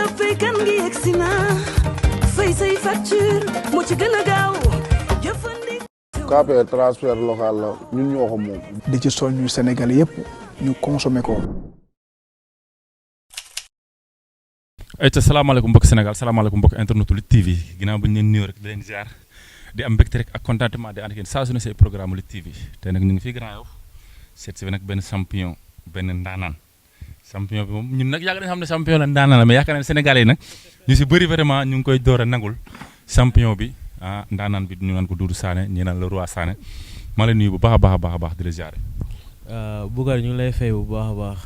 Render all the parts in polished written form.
jàppee kan ngi yegsi na fay say facture moo ci gën a gaaw jëfandikoo. KPR transfert local la ñun ñoo ko moom. di ci soññu Sénégal yëpp ñu consommer ko. ayca salaamaaleykum mbokk Sénégal salaamaaleykum mbokk internetu Lutte TV ginnaaw bu ñu leen nuyoo rek di leen ziar di am mbégte rek ak contentement di ànd ak yéen saa su ne say programme Lutte TV tey nag ñu ngi fii Grand Yoff seet si nag benn champion benn ndaanaan champion bi moom ñun nag yàgg nañu xam ne champion la ndaanaan la mais yaakaar naa ne Sénégalais yi nag ñu si bëri vraiment ñu ngi koy door a nangul champion bi ah ndaanaan bi ñu naan ko Doudou Sané ñi naan le roi Sané maa lay nuyu bu baax a baax di la ziare. Boucar ñu ngi lay fay bu baax a baax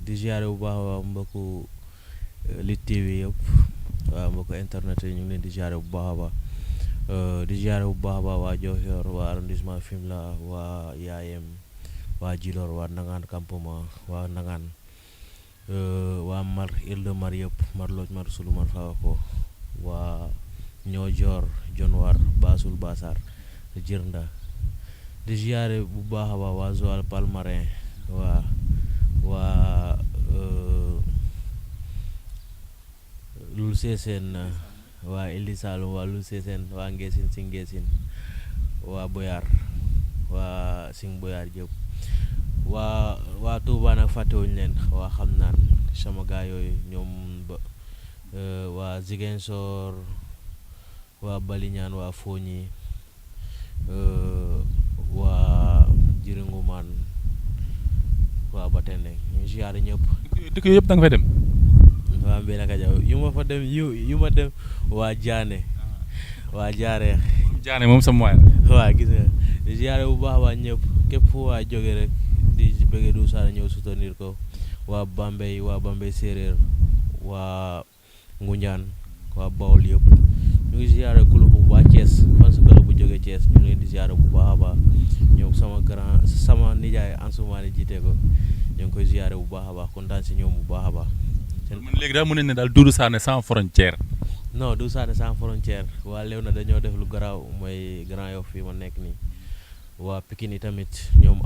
di ziare bu baax a baax mbokku Lutte TV yëpp waaw mbokku internet yi ñu ngi leen di ziare bu baax a baax di ziare bu baax a baax waa Diofior waa arrondissement Fimela waa Yaayem waa Djilor waa Ndangaan campement waa Ndangaan waa Mar Île de Mar yëpp Mar Lodj Mar Sulu Mar Fawako waa Niodior Dionewar Bassoul Bassar Djirnda di ziare bu baax a baax waa Joal Palmarin waa Loul Sessène waa Ili Saloum waa Loul Sessène waa Ngeesine Sing Ngeesine waa Boyar waa Sing Boyar yëpp waa Touba nag fàttewuñu leen waa xam naan sama gaa yooyu ñoom ba waa Ziguinchor waa Baliñaan waa Fogny waa Jiringumaan waa Batendeng ñu ziyaare ñëpp. dëkk yooyu yëpp da nga fay dem. waa Mbène Kajaw yu ma fa dem yu ma dem waa Diané waa Diaré. Diané moom sama waay waa gis nga di ziyaare bu baax waa ñëpp képp fu waa jóge rek di bëggee Doudou Sané ñëw soutenir ko waa Bambey séeréer waa Ngoundiane waa Bawol yëpp ñu ngi ziyaare kulufum waa Thiès parce que la bu jógee Thiès ñu ngi leen di ziyaare bu baax a baax ñoom sama nijaay Ansoumane jiite ko ñu ngi koy ziyaare bu baax a baax kontaan si ñoom bu baax a baax. man léegi daal mën nañu ne daal Doudou Sané sans frontière. non Doudou Sané sans frontière waa Léona dañoo def lu garaaw mooy Grand Yoff fii ma nekk nii waa Pikine yi tamit ñoom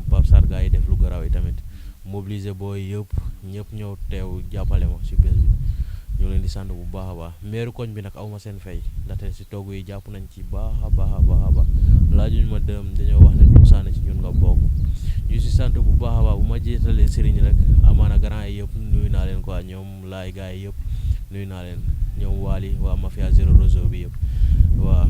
Pape Sarga yi def lu garaaw yi tamit mobiliser booy yëpp ñëpp ñëw teew jàppale ma si bés bi ñu leen di sant bu baax a baax meeru koñ bi nag aw ma seen fay ndaxte si togg yi jàpp nañ ci baax a baax laajuñ ma dërëm dañoo wax ne Doudou Sané ci ñun nga bokk ñu si sant bu baax a baax bu ma jiitalee sëriñ rek amaana grand yi yëpp nuyu naa leen quoi ñoom laay gars yi yëpp nuyu naa leen ñoom Waly waa Mafia Zero Réseau bi yëpp waaw.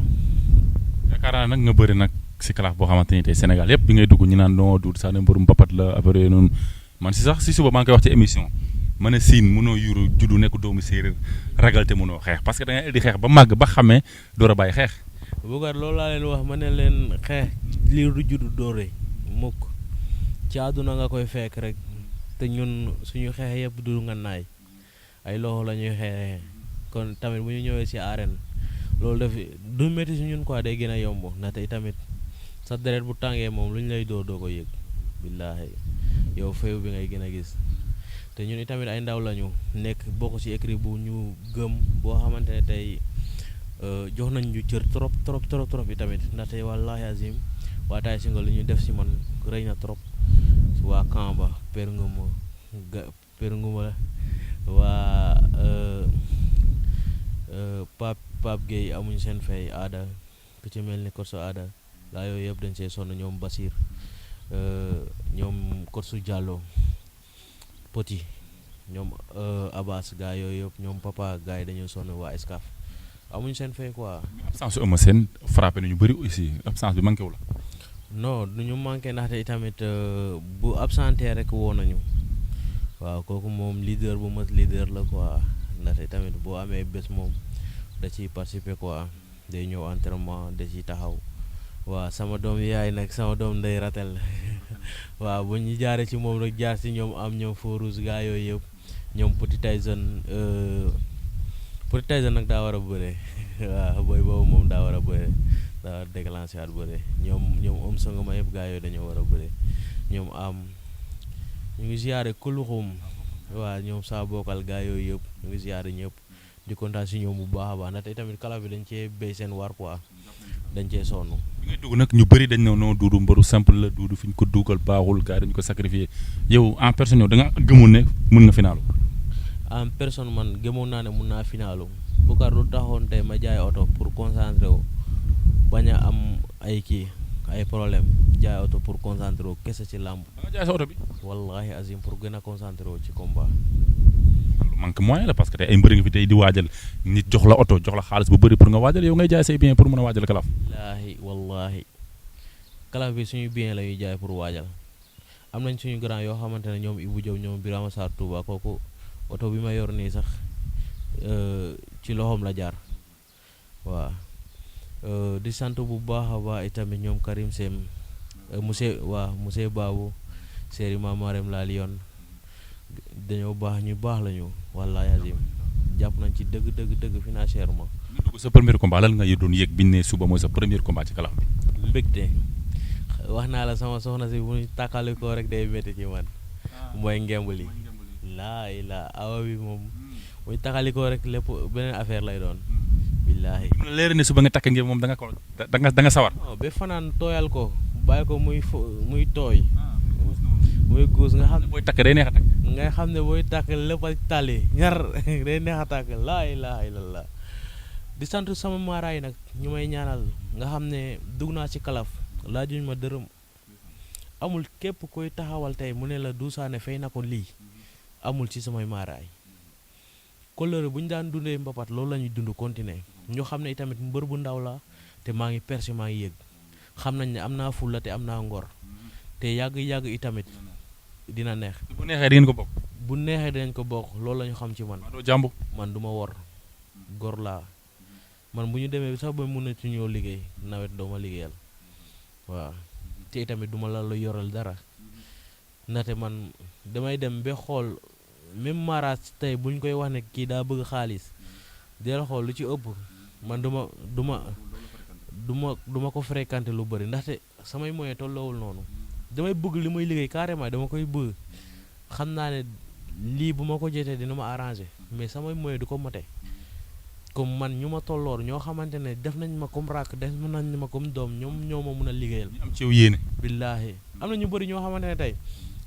yaakaar naa nag nga bëri nag si kalaaf boo xamante ni tey Sénégal yëpp bi ngay dugg ñu naan non Doudou Sané mbërum mbapat la affaire yooyu noonu man si sax si suba maa ngi koy wax ci émission ma ne siin mënoo yuru juddu nekk doomu séeréer ragal te mënoo xeex parce que da ngay di xeex ba màgg ba xamee door a bàyyi xeex. Boucar loolu laa leen wax ma ne leen xeex lii du juddu doore mukk ci àdduna nga koy fekk rek te ñun suñu xeex yëpp du nga naay ay loxo la ñuy xeexee kon tamit bu ñu ñëwee si arène loolu def du métti si ñun quoi day gën a yomb ndaxte tamit sa deret bu tàngee moom lu ñu lay doo ko yëg billaahi yow feew bi ngay gën a gis te ñun itamit ay ndaw lañu nekk bokk ci écrit bu ñu gëm boo xamante ne tey jox nañ ñu cër trop itamit ndaxte wallaahi azim waa Tay Singa lu ñu def si man rëy na trop waa Kamba per nguma waa Pape Gueye amuñ seen fay aada ku ci mel ni Korso aada laa yooyu yëpp dañ see sonn ñoom Basir ñoom Korso Diallo Poti ñoom Abbas gaa yooyu yëpp ñoom papa gaa yi dañoo sonn waa Escaf amuñ seen fay quoi. absence su Eumeu Sène frappé nañu bëri aussi absence bi manqué wu la. non du ñu manqué ndaxte itamit bu absenté rek woo nañu waaw kooku moom leader bu mat leader la quoi ndaxte itamit boo amee bés moom da ciy participer quoi day ñëw entraînement da ciy taxaw waaw sama doom yaay nag sama doom nday ratel waaw bu ñu jaaree ci moom rek jaar ci ñoom am ñoom Forous gaa yooyu yëpp ñoom Petit Tyson nag daa war a bëre waaw booy boobu moom daa war a bëre daa war a déclenché waat bëre ñoom songama yëpp gaa yooyu dañoo war a bëre ñoom ñu ngi ziare kuluxum waaw ñoom saa bokkal gaa yooyu yëpp ñu ngi ziare ñëpp di kontaan si ñoom bu baax a baax ndaxte tamit kala bi dañ cee béy seen war quoi dañ cee sonn. bi ngay dugg nag ñu bëri dañ ne non Doudou mbëru simple la Doudou fi ñu ko dugal baaxul gars yi dañu ko sacrifié yow en personne yow da nga gëmul ne mën nga finaalu. en personne man gëmoon naa ne mun naa finalu Boucar lu taxoon tey ma jaay oto pour concentrer wu bañ a am ay problème jaay oto pour concentrer wu kese ci làmb. da nga jaay sa oto bi. wallahi azim pour gën a concentrer wu ci combat. lu manque moyen la parce que tey ay mbëri nga fi tey di waajal nit jox la oto jox la xaalis bu bëri pour nga waajal yow ngay jaay say bien pour mën a waajal kalaf. wallahi kalaf bi suñu bien la ñuy jaay pour waajal am nañ suñu grand yoo xamante ne ñoom Ibou Diop ñoom Birama Sarr Touba kooku oto bi ma yor nii sax ci loxoom la jaar waaw di sant bu baax a baax itamit ñoom Karim Sem monsieur Babou Seri Mamarem la Lyon dañoo baax ñu baax lañu wallahi azim jàpp nañ ci dëgg financièrement. nga dugg sa premier combat lan nga doon yëg biñ ne suba mooy sa premier combat ci kalaf bi. mbégte wax naa la sama soxna si bu ñu tàkkali ko rek day métti ci man mooy ngemb li laa awa bi moom bu ñu tàkkali ko rek lépp beneen affaire lay doon billaahi. mu la leer ne suba nga takk ngeen moom da nga sawar. ba fanaan tooyal ko bàyyi ko muy tooy muy guus nga xam ne booy takk day neex a takk. ngay xam ne booy takk lépp a tali ñar day neex a takk laa ilaaha illallah. di sant sama maaraay nag ñu may ñaanal nga xam ne dugg naa ci kalaf laajuñ ma dërëm amul képp koy taxawal tey mu ne la Doudou Sané fay na ko lii amul ci samay maaraay couleur bu ñu daan dundee mbapat loolu la ñuy dund continuer ñu xam ne itamit mbër bu ndaw la te maa ngi percé maa ngi yëg xam nañ ne am naa fulla te am naa ngor te yàgg itamit dina neex. bu neexee dinañ ko bokk. bu neexee dinañ ko bokk loolu la ñu xam ci man. man du ma wor gor laa man bu ñu demee sax ba mun na ci ñëw liggéey nawet doo ma liggéeyal waaw te itamit du ma la yoral dara ndaxte man damay dem ba xool même maraas tey bu ñu koy wax ne kii daa bëgg xaalis del xool lu ci ëpp man du ma ko fréquenter lu bëri ndaxte samay moyen tolloowul noonu damay bëgg li muy liggéey carrément dama koy bëgg xam naa ne lii bu ma ko jotee dina ma arranger mais samay moyen du ko mate comme man ñu ma tolloor ñoo xamante ne def nañ ma comme rakk def nañ ma comme doom ñoom ñoo ma mun a liggéeyal. am ci yow yéene. billaahi am na ñu bëri ñoo xamante ne tey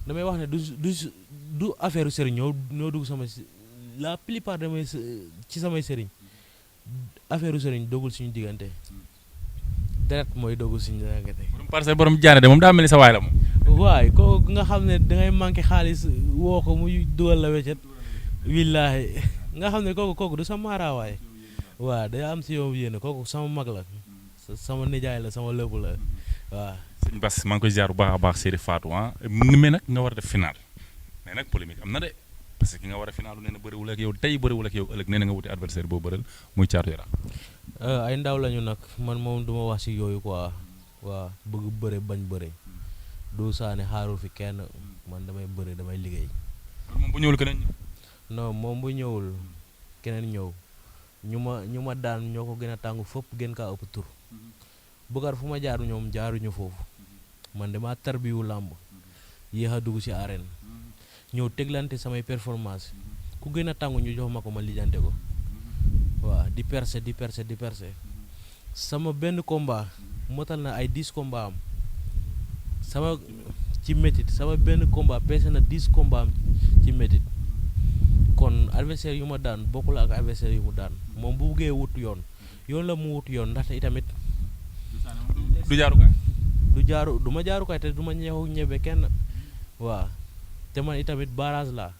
damay wax ne du affaire sëriñ ñoo dugg sama la plupart damay ci samay sëriñ affaire sëriñ dogul suñu diggante deret mooy dogul suñu diggante. parce que borom jaane de moom daa mel ni sa waay la moom. waay kooku nga xam ne dangay manqué xaalis woo ko muy dugal la weccet billaahi nga xam ne kooku du sa maaraawaay. waaw day am si yow yéene kooku sama mag la sama nijaay la sama lépp la waaw. sëñ Bass maa ngi koy ziar bu baax a baax Serigne Fatou mais nag nga war a def final mais nag polémique am na de parce que ki nga war a final nee na bëriwul ak yow tey bëriwul ak yow ëllëg nee na nga wuti adversaire boo bëral muy Thiatou Yarakh. ay ndaw lañu nag man moom duma wax si yooyu quoi waaw bëgg bëre bañ bëre Doudou Sané xaarul fi kenn man damay bëre damay liggéey. moom bu ñëwul keneen. non moom bu ñëwul keneen ñëw. ñu ma daan ñoo ko gën a tàngu fëpp gën kaa ëpp tur Boucar fu ma jaaru ñoom jaaruñu foofu man dama tarbiwu làmb yéex a dugg ci arène ñëw teglante samay performance ku gën a tàngu ñu jox ma ko ma lijante ko waaw di percer sama benn combat motal na ay 10 combat am sama ci métit sama benn combat peese na 10 combat am ci métit kon adversaire yu ma daan bokkul ak adversaire yu mu daan moom bu buggee wut yoon la mu wut yoon ndaxte itamit du ma jaarukaay te du ma ñebe kenn waaw te man itamit barrage laa.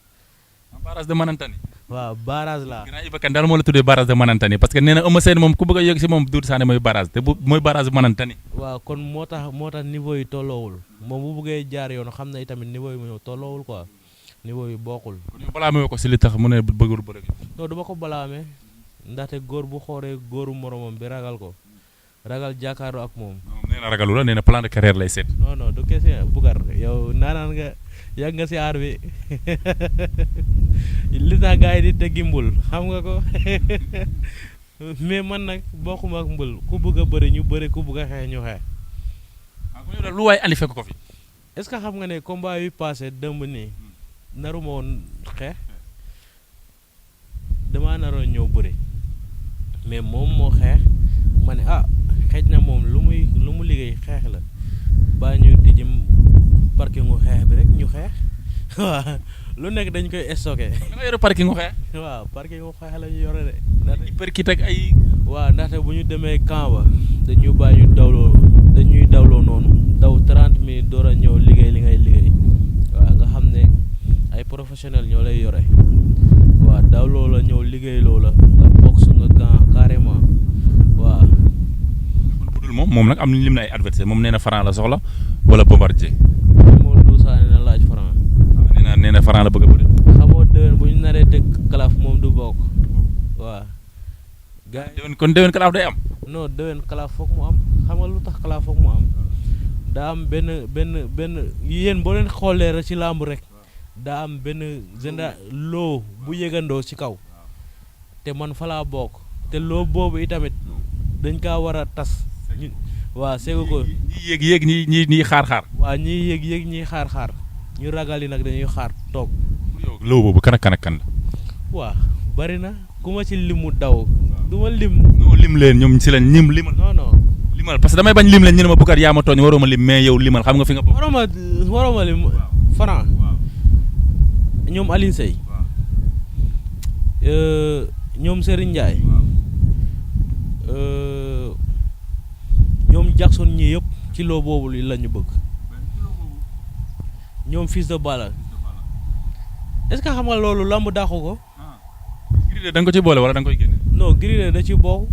barrage de Manantani. waaw barrage laa. ginnaaw Iba Kane daal moo la tuddee barrage de Manantani parce que nee na Eumeu Sène moom ku bëgg a yëg si moom Doudou Sané mooy barrage te bu mooy barrage de Manantani. waaw kon moo tax niveau yi tolloowul moom bu buggee jaar yoon xam na itamit niveau yi mu ñëw tolloowul quoi. niveau yi bokkul. balaamee ko si li tax mu ne bëggul bëre. non du ma ko balaamee ndaxte góor bu xooree góoru moromam bi ragal ko ragal jàkkaarloo ak moom. nee na ragalu la nee na plan de carrière lay seet. non du kese Boucar yow naanaan nga yàgg nga si aar bi li tax gars yi di teggi mbul xam nga ko mais man nag bokkuma ak mbul ku bëgg a bëri ñu bëri ku bëgg a xeex ñu xeex. lu waay andi fekk ko fi. est-ce que xam nga ne combat yu passé dëmb nii. naruma woon xeex damaa naroon ñëw bëri mais moom moo xeex ma ne xeej na moom lu mu liggéey xeex la baa ñu tijji parking ngu xeex bi rek ñu xeex waaw lu nekk dañ koy stocké. da nga yore parking mu xeex. waaw parking mu xeex la ñu yore de. ay perkit ak ay. waaw ndaxte bu ñu demee camp ba dañuy bàyyi ñu dawloo noonu daw 30 minutes door a ñëw liggéey li ngay liggéey waaw nga xam ne ay professionnel ñoo lay yore waaw dawloo la ñëw liggéey loo la nga bokk su nga camp carrément waaw. budul moom nag am na lim na ay adversaire moom nee na Franc la soxla wala Bombardier. moom du saa ne na laaj Franc. nee na Franc la bëgg a bëri. xamoo déwén bu ñu naree teg kalaf moom du bokk waaw. gaa yi déwén kalaaf day am. non déwén kalaaf foog mu am xam nga lu tax kalaaf foog mu am daa am benn yéen boo leen xoolee rek ci làmb rek daa am benn loo bu yëgandoo ci kaw te man fa laa bokk te loo boobu itamit dañ kaa war a tas. waaw seegu ko ñi yéeg ñi xaar. waaw ñi yéeg ñi xaar ñu ragal yi nag dañuy xaar toog. yow loo boobu kan la. waaw bari na ku ma ci limu daw. du ma lim. non lim leen ñoom si lañ lim limal. non limal parce que damay bañ lim leen ñu ne ma Boucar yaa ma tooñ waroo ma lim mais yow limal xam nga fi nga bokk. waroo ma lim Franc. ñoom Alioune Seye. ñoom Serigne Ndiaye. ñoom Jackson ñii yëpp ci loo boobu la ñu bëgg. ñoom Fils de Balla. est-ce que xam nga loolu lamb dàqu ko. Gris da nga ko ci boole wala da nga koy génne. non Gris da ci bokk.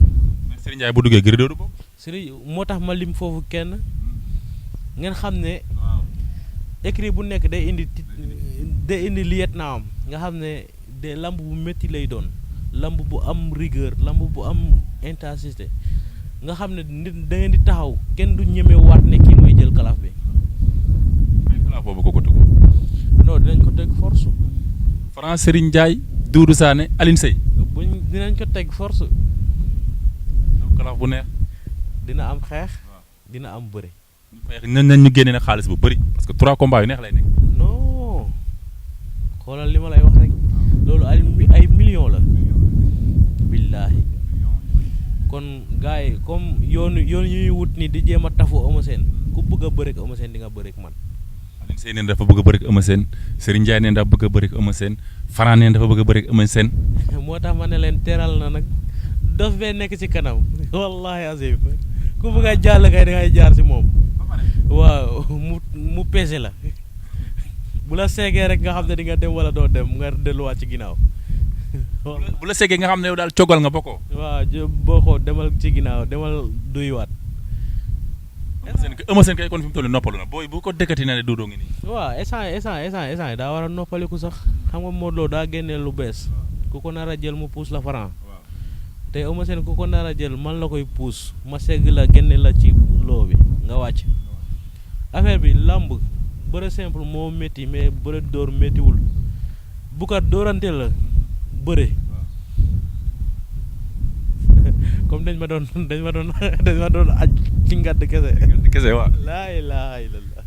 mais Serigne Ndiaye bu duggee Gris du bokk. Serigne moo tax ma lim foofu kenn ngeen xam ne écrit bu nekk day indi liet na am nga xam ne de lamb bu métti lay doon lamb bu am rigueur lamb bu am intensité nga xam ne nit da ngeen di taxaw kenn du ñeme waat ne kii mooy jël kalaaf bi. kalaaf boobu ko tëgg. non dinañ ko teg force. Franc Serigne Ndiaye Doudou Sané Alioune Seye. dinañ ko teg force. kalaaf bu neex. dina am xeex dina am bëre. ñu génne nag xaalis bu bëri parce que 3 combats yu neex lay nekk. non xoolal li ma lay wax rek loolu ay millions la. billaahi kon gars yi comme yoon ñuy wut ni di jéem a tafu Eumeu Sène ku bëgg a bëreek Eumeu Sène di nga bëreek man. Alioune Seye neen dafa bëgg a bëreek Eumeu Sène Serigne Ndiaye neen dafa bëgg a bëreek Eumeu Sène Franc neen dafa bëgg a bëreek Eumeu Sène. moo tax ma ne leen teral na nag dof bee nekk ci kanam wallahi azim ku bëgg a jàll kay da ngay jaar ci moom. waaw mu peese la bu la seegee rek nga xam ne di nga dem wala doo dem nga delluwaat ci ginnaaw. bu la seegee nga xam ne yow daal cogal nga bokkoo. waaw bokkoo demal ci ginnaaw demal duyuwaat. Eumeu Sène kay kon fi mu toll noppalu na booy bu ko dëkkati na ne duudoo ngi nii. waaw instant daa war a noppaliku sax xam nga Modou Lo daa génnee lu bees ku ko nar a jël mu puus la Franc te Eumeu Sène ku ko nar a jël man la koy puus ma segg la génne la ci loo bi nga wàcc. affaire bi làmb bëre simple moo métti mais bëre dóor méttiwul Boucar dóorante la bëre comme dañ ma doon aj ci ngadd kese waaw. laa ilaaha illallah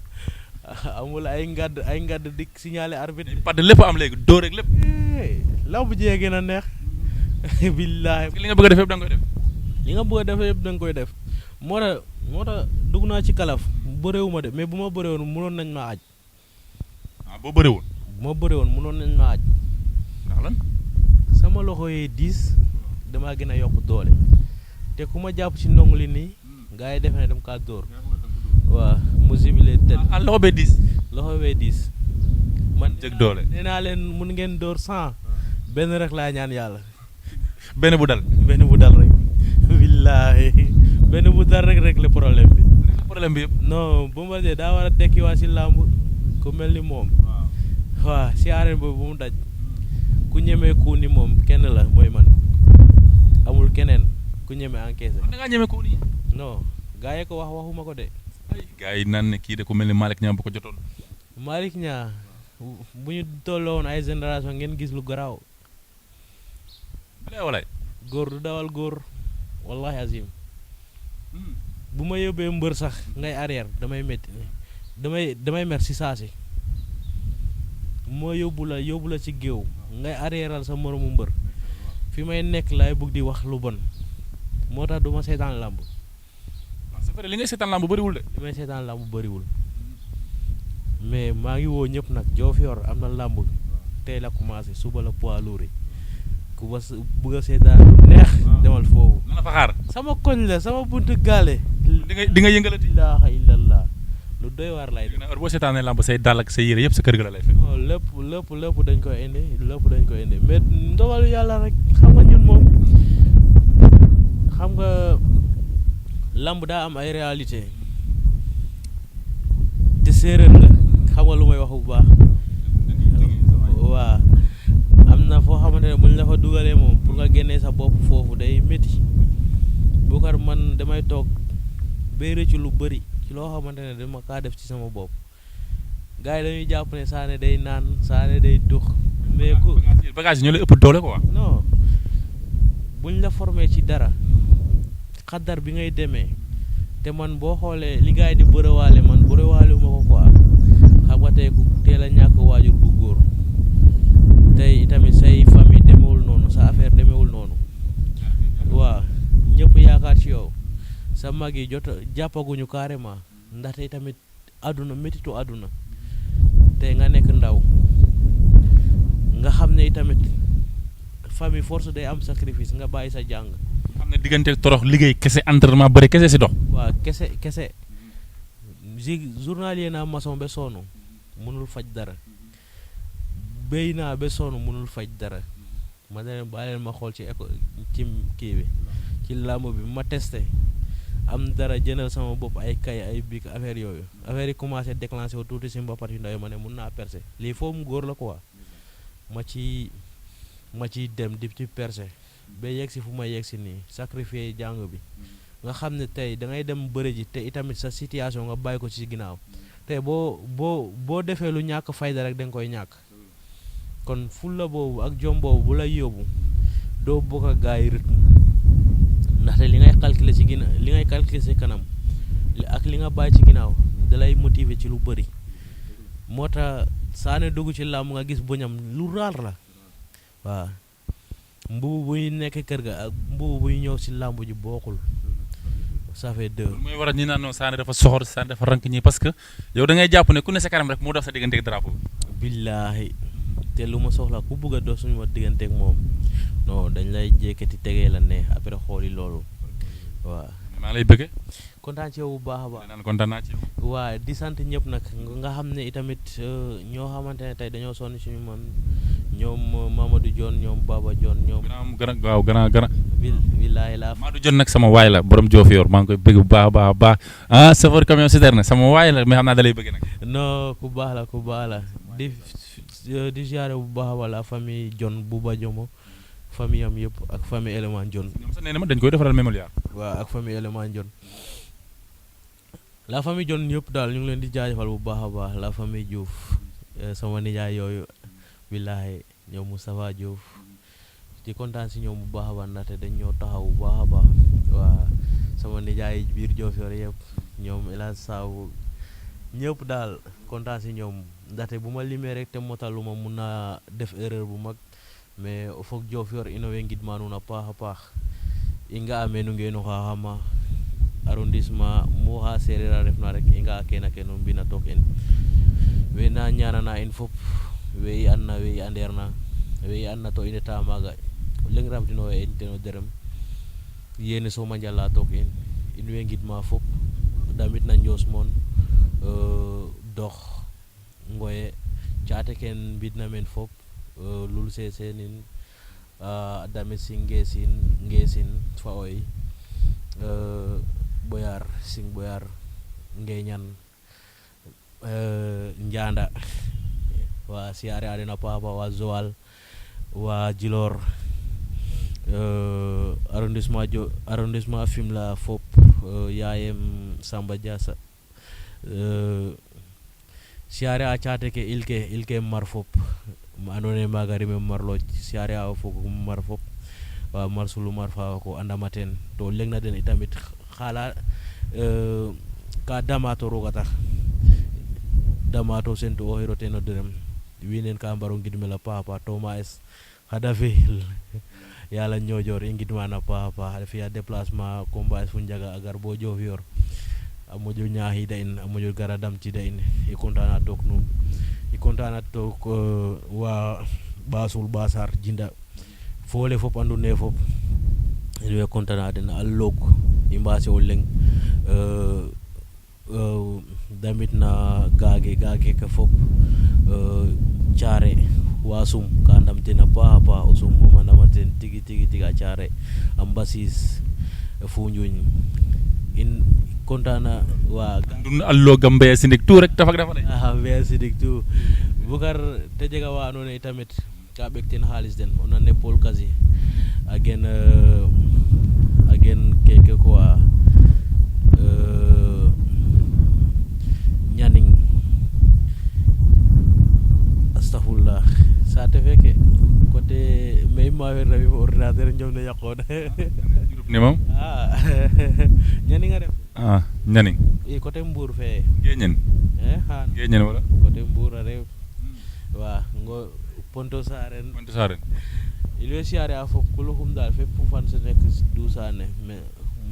amul ay ngadd di signaler arbitre. parce que lépp am léegi dóor rek lépp. làmb jee gën a neex. billaahi li nga bëgg a def yëpp da nga koy def. li nga bëgg a def yëpp da nga koy def moo tax dugg naa ci kalaf bëreewuma de mais bu ma bëreewoon mënoon nañ ma aj. boo bëreewoon. bu ma bëreewoon mënoon nañ ma aj. ndax lan. sama loxo yee diis damaa gën a yokk doole te ku ma jàpp ci ndong li nii gars yi defe ne dama kaa dóor. waaw mu sibile tet. loxo bee diis. loxo bee diis. man jëg doole nee naa leen mun ngeen dóor 100 benn rek laa ñaan yàlla. benn bu dal. rek. billaahi benn bu dal rek le problème bi. problème bi yëpp. non Bombardier daa war a dekkiwaat si làmb ku mel ni moom. waaw si arène boobu bu mu daj ku ñemee ku ni moom kenn la mooy man amul keneen ku ñeme encaissé. da ngaa ñeme ku ni. non gars yi ko waxuma ko de. gars yi naan ne kii de ku mel ni Malick Niang bu ko jotoon. Malick Niang bu ñu tolloo woon ay génération ngeen gis lu garaaw. walaay. góor du dawal góor wallahi azim bu ma yóbbee mbër sax ngay arrière damay métti damay mer si saa si moo yóbbu la ci géew ngay arrièreal sa moromu mbër fi may nekk laay bëgg di wax lu bon moo tax du ma seetaan làmb. c'est vrai li ngay seetaan làmb bëriwul de. li may seetaan làmb bëriwul mais maa ngi woo ñëpp nag Diofior am na làmb tey la commencé suba la poids lourd yi ku ba bëgg a seetaan neex demal foofu. na la fa xaar. sama koñ la sama buntu gaale. di nga yëngalati. ilaaha illallah lu doy waar lay def. heure boo seetaanee làmb say dàll ak say yére yëpp sa kër ga la lay fekk. lépp dañ koy indi mais ndogalu yàlla rek xam nga ñun moom xam nga làmb daa am ay réalité te séeréer nga xam nga lu may wax bu baax waaw am na foo xamante ne buñ la fa dugalee moom pour nga génnee sa bopp foofu day métti Boucar man damay toog bay rëccu lu bëri ci loo xamante ne dama kaa def ci sama bopp gars yi dañuy jàpp ne Sané day naan Sané day tux mais ku bagage yi ñoo lay ëpp doole quoi. non buñ la formé ci dara xaddar bi ngay demee te man boo xoolee li gars yi di bërewaale man bërewaale wu ma ko quoi xam nga tey ku teel a ñàkk waajur bu góor tey tamit say famille demewul noonu sa affaire demewul noonu waaw ñëpp yaakaar ci yow sa mag yi jàppaguñu carrément ndaxte tamit àdduna métitu àdduna tey nga nekk ndaw nga xam ne tamit famille force day am sacrifice nga bàyyi sa jàng. xam ne diggante torox liggéey kese entraînement bëri kese si dox. waaw kese journalier naa maçon ba sonn mënul faj dara béy naa ba sonn mënul faj dara ma ne leen bàyyi leen ma xool ci kii bi ci làmb bi ma testé am dara jëndal sama bopp ay kay ay bic affaire yooyu affaire yi commencé déclenché wu tuuti si mbapat yu ndaw yi ma ne mun naa percé lii foofu mu góor la quoi ma ci dem di ci percé ba yegg si fu ma yegg si nii sacrifier jàng bi nga xam ne tey da ngay dem bëre ji te itamit sa situation nga bàyyi ko ci ginnaaw tey boo defee lu ñàkk fayda rek da nga koy ñàkk kon fulla boobu ak jom boobu bu lay yóbbu doo bokk ak gars yi rythme ndaxte li ngay calculer ci ginnaaw li ngay calculer ci kanam ak li nga bàyyi ci ginnaaw da lay motiver ci lu bëri moo tax Sané dugg ci làmb nga gis bëñam lu raar la waaw mbubu buy nekk kër ga ak mbubu buy ñëw ci làmb ji bokkul ça fait deux. mooy waral ñi naan non Sané dafa soxor Sané dafa rank ñi parce que yow da ngay jàpp ne ku ne sa kanam rek moo dox sa digganteeg drapeau bi. billaahi te lu ma soxla ku bugg a dox suñu ma digganteeg moom non dañ lay jékkati tegee la ne après xooli loolu waaw. maa lay bëgge. kontaan ci yow bu baax a baax. naan kontaan naa ci yow. waaw di sant ñëpp nag nga xam ne itamit ñoo xamante ne tey dañoo sonn suñu man ñoom Mamadou Dione ñoom Baba Dione ñoom. gën a. billaahi laa. Mamadou Dione nag sama waay la borom Diofior maa ngi koy bëgg bu baax a baax ah chauffeur camion citerne sama waay la mais xam naa da lay bëgg nag. non ku baax la di ziare bu baax a baax la famille Dione Bouba Diomo famille am yëpp ak famille élément Dione. ñoom sax nee na ma dañ koy defaral mémorial. waaw ak famille élément Dione la famille Dione yëpp daal ñu ngi leen di jaajëfal bu baax a baax la famille Diouf sama nijaay yooyu billaahi ñoom Moustapha Diouf di kontaan si ñoom bu baax a baax ndaxte dañ ñoo taxaw bu baax a baax waa sama nijaay biir Diofior yëpp ñoom El Hadj Saw ñëpp daal kontaan si ñoom ndaxte bu ma limee rek te motalu ma mun naa def erreur bu mag mais foog Diofior ino we ngidma nuun a paax a paax i nga'a meen nu ngeenu xaxama arrondissement mu xa sereer a refna rek i nga'a kene ke no mbina took in we na ñaanana in fop we i an na we i andeer na we i an na to i ndeta maaga o leng ramtino we in ten o derem yene sooma njala took in we ngidma fop damit na njoos moon dox ngoye caate ken mbidna meen fop lul sesenin damit si ngeesin fa oy boyar sing boyar ngeñan njanda wa siyaare a den a paax wa Joal wa Djilor arrondissement Fimela fop yaayem Samba Diassa siyaare a caate ke il ke mar fop ma andoona yee maaga rimem marlooj siyaare a fog mar fop wa marsulu mar fa ko andama teen to leng na den itamit xala ka damato roga tax damato sentu o xiro teen o derem wiin ka mbaro ngidmel a paax a paax to ma es xada fi'il yàlla ñoojoor i ngidmaan a paax a paax a fi'a déplacement combat es fu njaga a gar bo Diofior a moƴo ñaahida in a moƴo gara damtida in i contana took nuun i contana took wa ɓasul ɓasar jinda foole fop andoona yee fop in way contana den a loog i mbaase o leŋ damit na gaage ke fop caare wa sum ka ndamten a paax a paax o sum moom a ndama ten tigi a caare a mbasiis Foundiougne in contana wa ndun alloga Mbeya Sidik tout rek tafak dafa lay Mbeya Sidik tout Boucar te jega wa andoona yee tamit ka ɓekten xaalis den o nan ne Paul Kazi a gen keke quoi ñaning astafurlah saate feke côté mais ma rewi ordinateur ñoom ne yaqoon ni moom ñaning a ref ñaning i côté Mbour fe Ngeñen xaan Ngeñen wala côté Mbour a ref wa ngo Ponto Sarene il way siyaare a fop kuluxum daal fépp fu fan sa nekk Duusaane mais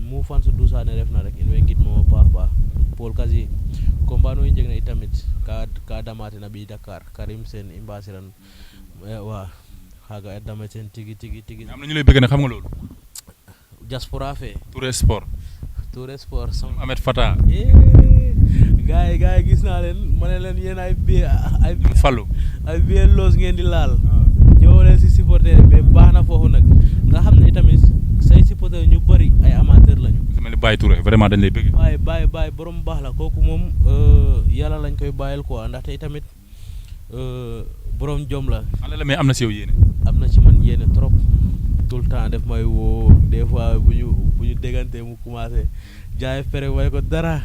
mu fan sa Duusaane ref na rek in way ngid moom a paax Paul Kazi combat no i njeg na itamit ka damaate na ɓiy Dakar Karim Sène i mbasiran wa xaaga a dama ten tigi am na ñu lay bëgg ne xam nga loolu diaspora fe Touré Sport som Ahmed Fata gaay gis naa leen ma ne leen yéen ay Fallou ay biye loos ngeen di laal ñëw leen si supporter mais baax na foofu nag nga xam ne itamit say supporter ñu bëri ay amateur lañu mel ni Baye Touré vraiment dañ lay bëgg waaye Baye borom baax la kooku moom yàlla lañ koy bàyyil quoi ndaxte itamit borom jom la xale la mais am na si yow yéene am na ci man yéene trop tout le temps def may woo des fois bu ñu déggante mu commencé jaay fere way ko dara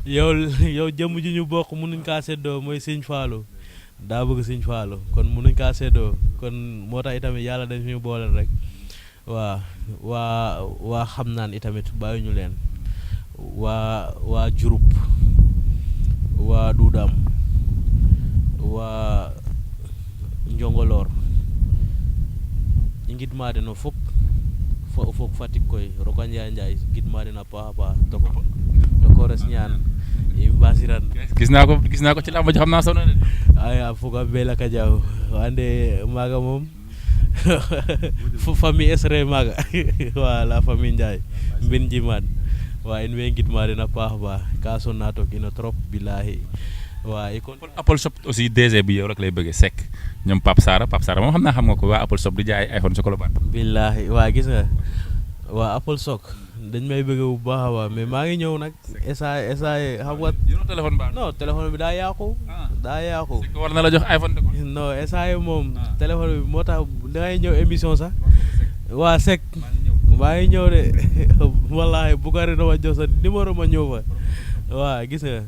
yow jëmm ji ñu bokk mënuñ kaa seddoo mooy Sëñ Fallou daa bëgg Sëñ Fallou kon mënuñ kaa seddoo kon moo tax itamit yàlla dañ fi ñu booleel rek waa xam naan itamit bàyyi ñu leen waa Diouroup waa Duudam waa Njongolor i ngidma den o fop Fatick koy Roka Ndiaye ngidma den a paax a paax to kores ñaan i mbasiran gis naa ko ci làmb ji xam naa sonn na de aya foga Mbela Kadiaw ande maaga moom famille esre maaga wa la famille Ndiaye mbin jiman wa in way ngidma den a paax a paax ka sonna toog ino trop bilahi waa i kon Apple Shop aussi DG bi yow rek lay bëggee Seck ñoom Pape Sara moom xam naa xam nga ko waa Apple Shop di jaay iPhone ci Colobane billahi waa gis nga waa Apple Shop dañ may bëgg bu baax a baax mais maa ngi ñëw nag esa xam nga yoroo téléphone baax non téléphone bi daa yàqu Seck war na la jox iPhone de ko non esa moom téléphone bi moo tax dangay ñëw émission sax waa Seck maa ngi ñëw de wallahi Boucar na ma jox sa numéro ma ñëw fa waa gis nga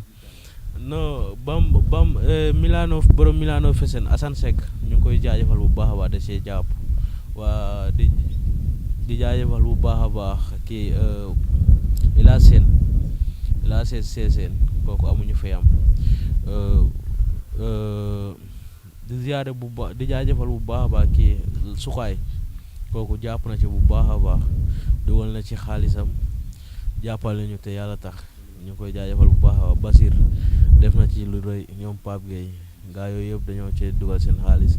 non bam Milano borom Milano Fesen Assane Seck ñu ngi koy jaajëfal bu baax a baax da see jàpp waa di jaajëfal bu baax a baax kii Ila Seen kooku amuñu fayam di ziyaare bu baax di jaajëfal bu baax a baax kii Sukaay kooku jàpp na ci bu baax a baax dugal na ci xaalisam jàppale ñu te yàlla tax ñu ngi koy jaajëfal bu baax a baax Basir def na ci lu rëy ñoom Pape Gueye gaa yooyu yëpp dañoo ci dugal seen xaalis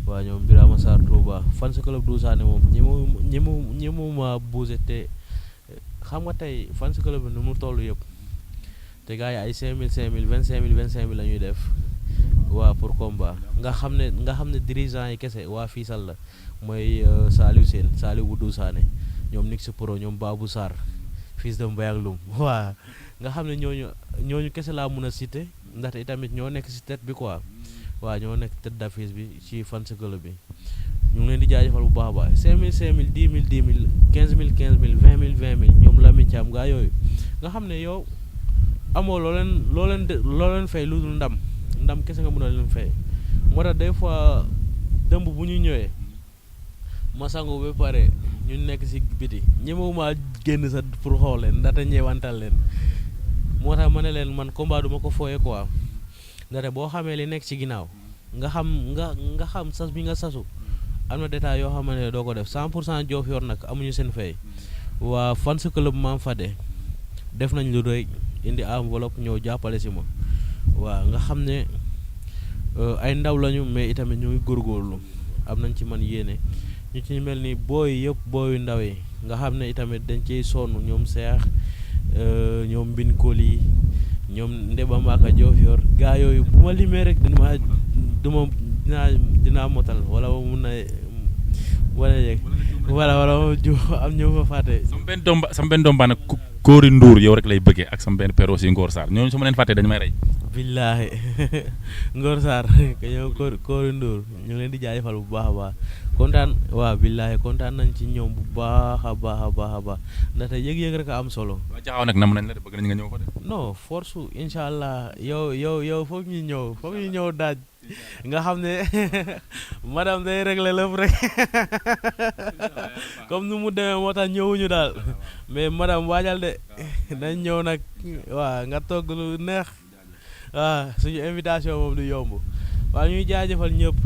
waa ñoom Birama Sarr Touba fan sa club Duusaane moom ñi mu ma bougé te xam nga tey fan sa club bi nu mu toll yëpp te gaa yi ay 5000 25000 la ñuy def waa pour combat nga xam ne dirigeant yi kese waa Fiisal la mooy Saliou bu Duusaane ñoom Nix Pro ñoom Babou Sarr fils de Mbaye ak Loum waa nga xam ne ñooñu kese laa mun a cité ndaxte itamit ñoo nekk si tête bi quoi waaw ñoo nekk tête d'affiche bi ci fan sa club bi ñu ngi leen di jaajëfal bu baax a baax 5000 10 000 15000 20000 20000 ñoom Lamine Thiam gaa yooyu nga xam ne yow amoo loo leen fay lu dul ndam kese nga mën a leen fay moo tax des fois dëmb bu ñu ñëwee ma sangu ba pare ñu nekk si biti ñemewuma génn sa pour xool leen ndaxte ñeewantal leen moo tax ma ne leen man combat duma ko fooye quoi ndaxte boo xamee li nekk ci ginnaaw nga xam sas bi nga sasu am na détail yoo xamante ne doo ko def 100% Diofior nag amuñu seen fay waa fans club Mame Fadé def nañ lu doy indi enveloppe ñëw jàppale si ma waaw nga xam ne ay ndaw lañu mais itamit ñu ngi góorgóorlu am nañ ci man yéene ñu ci mel ni booy yëpp booyu ndaw yi nga xam ne itamit dañ ciy sonn ñoom Seex ñoom Mbin Koli ñoom Ndeba Maka Diofior gaa yooyu bu ma limee rek dinaa motal wala mun na wala yegg wala am ñëw fa fàtte. sama benn doom baa nag Kóori Ndour yow rek lay bëggee ak sama benn père aussi Ngor Sarr ñooñu su ma leen fàttee dañu may rey. billaahi Ngor Sarr ka ñëw Kóori Ndour ñu ngi leen di jaajëfal bu baax a baax kontaan waaw billaahi kontaan nañ ci ñoom bu baax a baax ndaxte yëg-yëg rek a am solo. waa Jaxaaw nag nam nañ la de bëgg nañ nga ñëw fa de. non force incha allah yow foog ñu ñëw daaj nga xam ne madame day régler lépp rek comme nu mu demee moo tax ñëwuñu daal mais madame waajal de dañ ñëw nag waaw nga togg lu neex waaw suñu invitation moom du yomb waaw ñuy jaajëfal ñëpp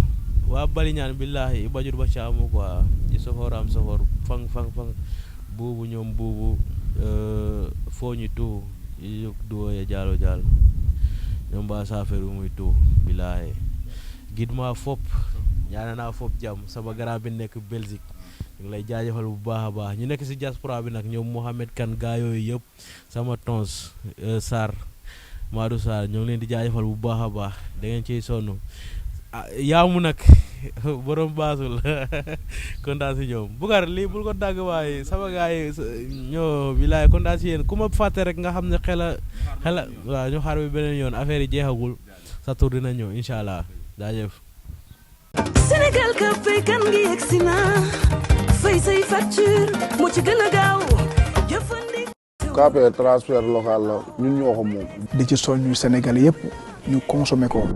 waa Baliñaan billaahi bajur ba caamu quoi ci soforam sofor fang buubu ñoom buubu foo ñu tu yëg duwoye jaalo ñoom ba saafeeru muy tu billaahi gidma fop ñaanana fop jàmm sama grand bi nekk Belgique ñu ngi lay jaajëfal bu baax a baax ñu nekk si diaspora bi nag ñoom Mohamed Kan gaa yooyu yëpp sama tons Sarr Madou Sarr ñoo ngi leen di jaajëfal bu baax a baax da ngeen ciy sonn yaamu nag borom baasul kontaan si ñoom Boucar lii bul ko dagg waaye sama gaa yi ñoo bilaay kontaan si yéen ku ma fàtte rek nga xam ne xela waaw ñu xaar bi beneen yoon affaire yi jeexagul sa tur dina ñëw incha allah jaajëf Sénégal ka fay kan ngi yegsi na fay say facture moo ci gën a gaaw jëfandikoo. KPR transfert local la ñun ñoo ko moom. di ci soññu Sénégal yëpp ñu consommer ko.